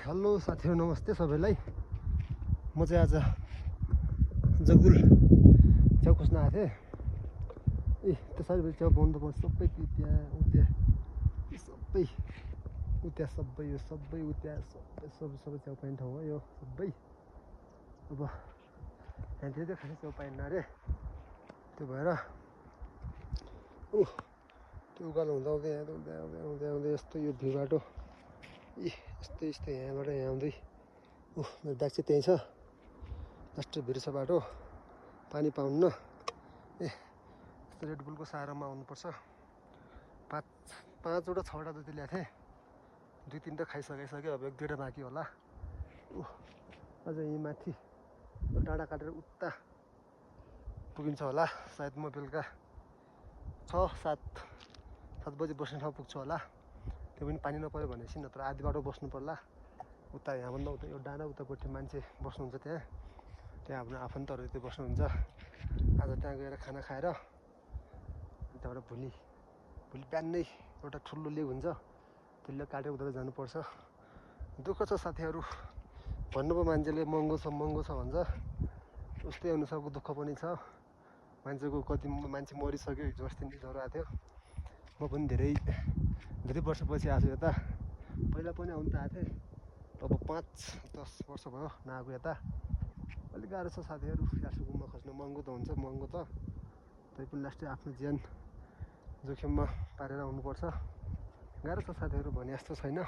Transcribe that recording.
Hello साथीहरु, नमस्ते सबैलाई। म चाहिँ आज जगुल च्याउ खोज्न आएको थिएँ। त्यसरी च्याउ बन्द पर्छ सबै त्यहाँ उता सबै उता सबै यो सबै उता सबै च्याउ पाइने ठाउँ हो यो सबै। अब यहाँ धेरै खासै च्याउ पाइन्न अरे, त्यो भएर त्यो उकालो हुँदा आउँदै आउँदै यस्तो यो भिउ बाटो यस्तै यहाँबाट यहाँ आउँदै मेरो ब्याग चाहिँ त्यहीँ छ। जस्ट भिर छ बाटो, पानी पाउन्न। यस्तो रेडबुलको सहारामा आउनुपर्छ। पाँचवटा 6वटा जति ल्याएको थिएँ, 2-3 त खाइसकेँ। अब 1-2वटा बाँकी होला। अझ यहीँ माथि डाँडा काटेर उता पुगिन्छ होला सायद। म बेलुका 6-7 बजी बस्ने ठाउँ पुग्छु होला। त्यो पनि पानी नपर्यो भनेपछि, नत्र आधी बाटो बस्नु पर्ला। उता यहाँभन्दा उता यो डाँडा उतापट्टि मान्छे बस्नुहुन्छ, त्यहाँ आफ्नो आफन्तहरू त्यो बस्नुहुन्छ। आज त्यहाँ गएर खाना खाएर त्यहाँबाट भोलि बिहानै एउटा ठुलो लेक हुन्छ, त्यो लेक काटेर उता जानुपर्छ। दुःख छ साथीहरू, भन्नु पो मान्छेले महँगो छ भन्छ, उस्तै अनुसारको दुःख पनि छ। मान्छेको कति मान्छे मरिसक्यो। हिजो अस्ति नै ज्वरो आएको थियो। म पनि धेरै वर्षपछि आएको यता। पहिला पनि आउनु त आएको थिएँ, अब 5-10 वर्ष भयो नआएको यता। अलिक गाह्रो छ साथीहरू, यासु घुम्न खोज्नु। महँगो त हुन्छ, महँगो त, तैपनि लास्टै आफ्नो ज्यान जोखिममा पारेर आउनुपर्छ। गाह्रो छ साथीहरू, भने जस्तो छैन।